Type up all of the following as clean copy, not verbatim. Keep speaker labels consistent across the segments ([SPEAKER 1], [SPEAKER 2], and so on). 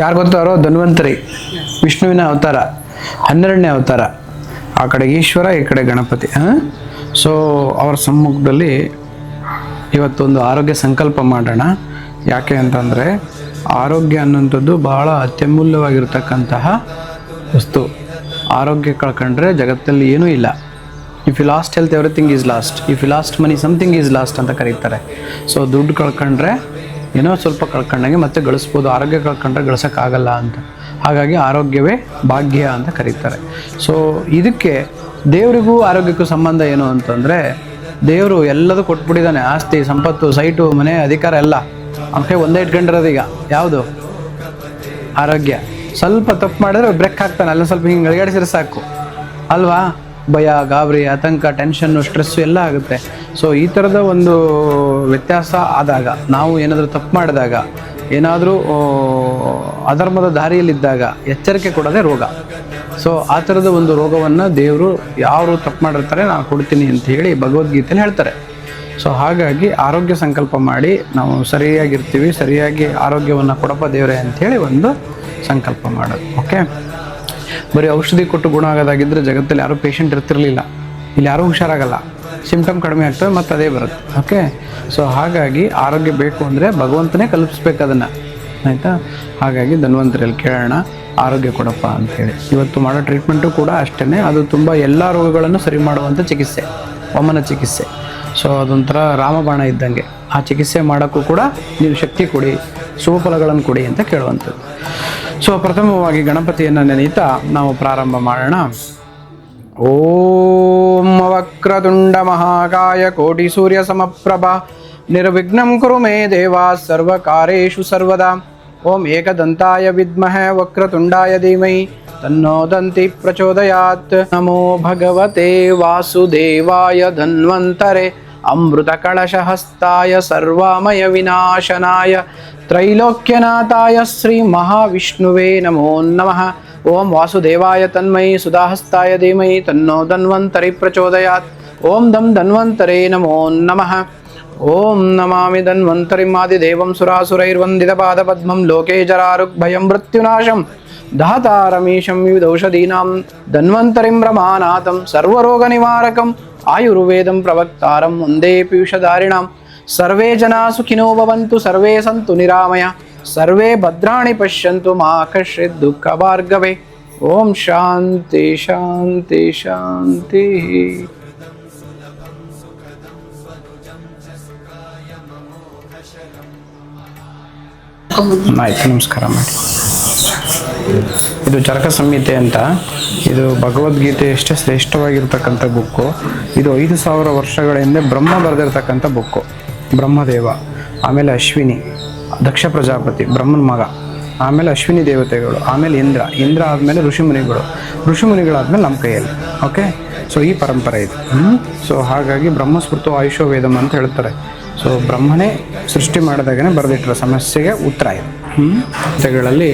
[SPEAKER 1] ಯಾರು ಗೊತ್ತಾರೋ ಧನ್ವಂತರಿ, ವಿಷ್ಣುವಿನ ಅವತಾರ, 12ನೇ ಅವತಾರ. ಆ ಕಡೆ ಈಶ್ವರ, ಈ ಕಡೆ ಗಣಪತಿ. ಸೊ ಅವರ ಸಮ್ಮುಖದಲ್ಲಿ ಇವತ್ತೊಂದು ಆರೋಗ್ಯ ಸಂಕಲ್ಪ ಮಾಡೋಣ. ಯಾಕೆ ಅಂತಂದರೆ ಆರೋಗ್ಯ ಅನ್ನೋಂಥದ್ದು ಬಹಳ ಅತ್ಯಮೂಲ್ಯವಾಗಿರ್ತಕ್ಕಂತಹ ವಸ್ತು. ಆರೋಗ್ಯ ಕಳ್ಕೊಂಡ್ರೆ ಜಗತ್ತಲ್ಲಿ ಏನೂ ಇಲ್ಲ. If you lost health everything is lost, if you lost money something is lost ಅಂತ ಕರೀತಾರೆ. ಸೊ ದುಡ್ಡು ಕಳ್ಕೊಂಡ್ರೆ ಏನೋ ಸ್ವಲ್ಪ ಕಳ್ಕೊಂಡಂಗೆ ಮತ್ತೆ ಗಳಿಸ್ಬೋದು, ಆರೋಗ್ಯ ಕಳ್ಕೊಂಡ್ರೆ ಗಳಿಸೋಕ್ಕಾಗಲ್ಲ ಅಂತ. ಹಾಗಾಗಿ ಆರೋಗ್ಯವೇ ಭಾಗ್ಯ ಅಂತ ಕರೀತಾರೆ. ಸೊ ಇದಕ್ಕೆ ದೇವರಿಗೂ ಆರೋಗ್ಯಕ್ಕೂ ಸಂಬಂಧ ಏನು ಅಂತಂದರೆ, ದೇವರು ಎಲ್ಲದೂ ಕೊಟ್ಬಿಟ್ಟಿದ್ದಾನೆ. ಆಸ್ತಿ, ಸಂಪತ್ತು, ಸೈಟು, ಮನೆ, ಅಧಿಕಾರ ಎಲ್ಲ ಅವನಿಗೆ ಒಂದೇ ಇಟ್ಕೊಂಡಿರೋದು. ಈಗ ಯಾವುದು? ಆರೋಗ್ಯ. ಸ್ವಲ್ಪ ತಪ್ಪು ಮಾಡಿದ್ರೆ ಬ್ರೇಕ್ ಹಾಕ್ತಾನೆ, ಅಲ್ಲ ಸ್ವಲ್ಪ ಹಿಂಗೆ ಅಳಗಾಡಿಸಿದ್ರೆ ಸಾಕು ಅಲ್ವಾ? ಭಯ, ಗಾಬರಿ, ಆತಂಕ, ಟೆನ್ಷನ್ನು, ಸ್ಟ್ರೆಸ್ಸು ಎಲ್ಲ ಆಗುತ್ತೆ. ಸೊ ಈ ಥರದ ಒಂದು ವ್ಯತ್ಯಾಸ ಆದಾಗ, ನಾವು ಏನಾದರೂ ತಪ್ಪು ಮಾಡಿದಾಗ, ಏನಾದರೂ ಅಧರ್ಮದ ದಾರಿಯಲ್ಲಿದ್ದಾಗ ಎಚ್ಚರಿಕೆ ಕೊಡೋದೇ ರೋಗ. ಸೊ ಆ ಥರದ ಒಂದು ರೋಗವನ್ನು ದೇವರು ಯಾರು ತಪ್ಪು ಮಾಡಿರ್ತಾರೆ ನಾನು ಕೊಡ್ತೀನಿ ಅಂತ ಹೇಳಿ ಭಗವದ್ಗೀತೆಯಲ್ಲಿ ಹೇಳ್ತಾರೆ. ಸೊ ಹಾಗಾಗಿ ಆರೋಗ್ಯ ಸಂಕಲ್ಪ ಮಾಡಿ ನಾವು ಸರಿಯಾಗಿರ್ತೀವಿ, ಸರಿಯಾಗಿ ಆರೋಗ್ಯವನ್ನು ಕೊಡಪ್ಪ ದೇವರೇ ಅಂಥೇಳಿ ಒಂದು ಸಂಕಲ್ಪ ಮಾಡೋದು. ಓಕೆ, ಬರೀ ಔಷಧಿ ಕೊಟ್ಟು ಗುಣ ಆಗೋದಾಗಿದ್ದರೆ ಜಗತ್ತಲ್ಲಿ ಯಾರೂ ಪೇಷಂಟ್ ಇರ್ತಿರಲಿಲ್ಲ. ಇಲ್ಲಿ ಯಾರೂ ಹುಷಾರಾಗಲ್ಲ, ಸಿಂಪ್ಟಮ್ ಕಡಿಮೆ ಆಗ್ತವೆ ಮತ್ತು ಅದೇ ಬರುತ್ತೆ. ಓಕೆ, ಸೊ ಹಾಗಾಗಿ ಆರೋಗ್ಯ ಬೇಕು ಅಂದರೆ ಭಗವಂತನೇ ಕಲ್ಪಿಸ್ಬೇಕು ಅದನ್ನು, ಆಯಿತಾ? ಹಾಗಾಗಿ ಧನ್ವಂತರಲ್ಲಿ ಕೇಳೋಣ, ಆರೋಗ್ಯ ಕೊಡಪ್ಪ ಅಂಥೇಳಿ. ಇವತ್ತು ಮಾಡೋ ಟ್ರೀಟ್ಮೆಂಟು ಕೂಡ ಅಷ್ಟೇ, ಅದು ತುಂಬ ಎಲ್ಲ ರೋಗಗಳನ್ನು ಸರಿ ಮಾಡುವಂಥ ಚಿಕಿತ್ಸೆ, ವಮನ ಚಿಕಿತ್ಸೆ. ಸೊ ಅದೊಂಥರ ರಾಮಬಾಣ ಇದ್ದಂಗೆ. ಆ ಚಿಕಿತ್ಸೆ ಮಾಡೋಕ್ಕೂ ಕೂಡ ನೀವು ಶಕ್ತಿ ಕೊಡಿ, ಶುಭಫಲಗಳನ್ನು ಕೊಡಿ ಅಂತ ಕೇಳುವಂಥದ್ದು. ಸೊ ಪ್ರಥಮವಾಗಿ ಗಣಪತಿಯನ್ನು ನೆನೆಯುತ್ತಾ ನಾವು ಪ್ರಾರಂಭ ಮಾಡೋಣ. ಓಂ ವಕ್ರತುಂಡ ಮಹಾಕಾಯ ಕೋಟಿ ಸೂರ್ಯ ಸಮಪ್ರಭಾ ನಿರ್ವಿಘ್ನಂ ಕುರು ಮೇ ದೇವ ಸರ್ವಕಾರ್ಯೇಷು ಸರ್ವದಾ. ಓಂ ಏಕದಂತಾಯ ವಿದ್ಮಹೇ ವಕ್ರತುಂಡಾಯ ಧೀಮಹಿ ತನ್ನೋ ದಂತಿ ಪ್ರಚೋದಯಾತ್. ನಮೋ ಭಗವತೆ ವಾಸುದೇವಾಯ ಧನ್ವಂತರೆ ಅಮೃತ ಕಳಶಹಸ್ತಾಯ ಸರ್ವಾಮಯ ವಿನಾಶನಾಯ ತ್ರೈಲೋಕ್ಯನಾಥಾಯ ಶ್ರೀ ಮಹಾವಿಷ್ಣುವೇ ನಮೋ ನಮಃ. ಓಂ ವಾಸುದೇವಾಯ ತನ್ಮಯಿ ಸುಧಾಹಸ್ತಾಯ ಧೀಮಹಿ ತನ್ನೋ ಧನ್ವಂತರಿ ಪ್ರಚೋದಯಾತ್. ಓಂ ದಂ ಧನ್ವಂತರೇ ನಮೋ ನಮಃ. ಓಂ ನಮಾಮಿ ಧನ್ವಂತರಿಮಾದಿದೇವಂ ಸುರಾಸುರೈರ್ವಂದಿತ ಪಾದಪದ್ಮಂ ಲೋಕೆ ಜರಾರುಗ್ಭಯಂ ಮೃತ್ಯುನಾಶಂ ದಾತಾರಮೀಶಂ ವಿವಿಧೌಷಧೀನಾಂ ಧನ್ವಂತರಿಂ ರಮಾನಾಥಂ ಸರ್ವರೋಗ ನಿವಾರಕಂ ಆಯುರ್ವೇದಂ ಪ್ರವಕ್ತಾರಂ ವಂದೇ ಪೀಯೂಷಧಾರಿಣಾಂ. ಸರ್ವೇ ಜನಾ ಸುಖಿನೋ ಭವಂತು, ಸರ್ವೇ ಸಂತು ನಿರಾಮಯ, ಸರ್ವೇ ಭದ್ರಾಣಿ ಪಶ್ಯಂತು ಮಾ ಕಶ್ಚಿತ್ ದುಃಖ ಭಾರ್ಗವೇ. ಓಂ ಶಾಂತಿ ಶಾಂತಿ ಶಾಂತಿ. ಆಯ್ತು, ನಮಸ್ಕಾರ ಮಾಡಿ. ಇದು ಚರಕ ಸಂಹಿತೆ ಅಂತ, ಇದು ಭಗವದ್ಗೀತೆ ಎಷ್ಟೇ ಶ್ರೇಷ್ಠವಾಗಿರ್ತಕ್ಕಂಥ ಬುಕ್ಕು. ಇದು 5000 ವರ್ಷಗಳ ಹಿಂದೆ ಬ್ರಹ್ಮ ಬರೆದಿರ್ತಕ್ಕಂಥ ಬುಕ್ಕು. ಬ್ರಹ್ಮದೇವ, ಆಮೇಲೆ ಅಶ್ವಿನಿ, ದಕ್ಷ ಪ್ರಜಾಪತಿ ಬ್ರಹ್ಮನ ಮಗ, ಆಮೇಲೆ ಅಶ್ವಿನಿ ದೇವತೆಗಳು, ಆಮೇಲೆ ಇಂದ್ರ ಆದಮೇಲೆ ಋಷಿಮುನಿಗಳಾದ್ಮೇಲೆ ನಮ್ಮ ಕೈಯಲ್ಲಿ. ಓಕೆ, ಸೊ ಈ ಪರಂಪರೆ ಇದು. ಸೊ ಹಾಗಾಗಿ ಬ್ರಹ್ಮಸ್ಮೃತೋ ಆಯುಷೋ ವೇದಂ ಅಂತ ಹೇಳ್ತಾರೆ. ಸೊ ಬ್ರಹ್ಮನೇ ಸೃಷ್ಟಿ ಮಾಡಿದಾಗನೇ ಬರೆದಿಟ್ಟರೆ ಸಮಸ್ಯೆಗೆ ಉತ್ತರ ಇದು. ಕಥೆಗಳಲ್ಲಿ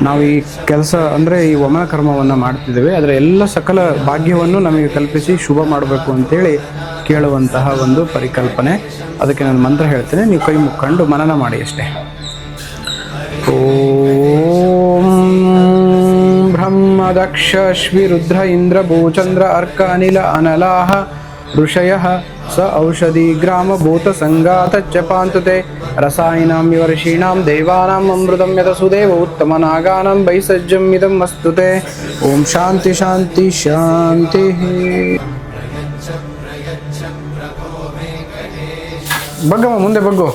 [SPEAKER 1] ನಾವು ಈ ಕೆಲಸ ಅಂದರೆ ಈ ವಮನ ಕರ್ಮವನ್ನು ಮಾಡ್ತಿದ್ದೇವೆ, ಅದರ ಎಲ್ಲ ಸಕಲ ಭಾಗ್ಯವನ್ನು ನಮಗೆ ಕಲ್ಪಿಸಿ ಶುಭ ಮಾಡಬೇಕು ಅಂತೇಳಿ ಕೇಳುವಂತಹ ಒಂದು ಪರಿಕಲ್ಪನೆ. ಅದಕ್ಕೆ ನಾನು ಮಂತ್ರ ಹೇಳ್ತೇನೆ, ನೀವು ಕೈ ಮುಕ್ಕೊಂಡು ಮನನ ಮಾಡಿ ಅಷ್ಟೇ. ಓಂ ಬ್ರಹ್ಮ ದಕ್ಷ ಅಶ್ವಿ ರುದ್ರ ಇಂದ್ರ ಭೂಚಂದ್ರ ಅರ್ಕ ಅನಿಲ ಅನಲಾಹ ಋಷಯಃ ಸ ಔಷಧಿ ಗ್ರಾಮ ಭೂತ ಸಂಗಾತಚ್ಚ ಪಾಂತುತೆ ರಸಾಯನಾಂ ವಿವರ್ಷೀಣಾಂ ದೇವಾನಾಂ ಅಮೃತಂ ಯತಸುದೇವ ಉತ್ತಮ ನಾಗಾನಾಂ ಬೈಸಜ್ಜಂ ಇದಂ ಮಸ್ತುತೆ. ಓಂ ಶಾಂತಿ ಶಾಂತಿ ಶಾಂತಿ. ಬಗ್ಗಮ್ಮ ಮುಂದೆ ಬಗ್ಗು.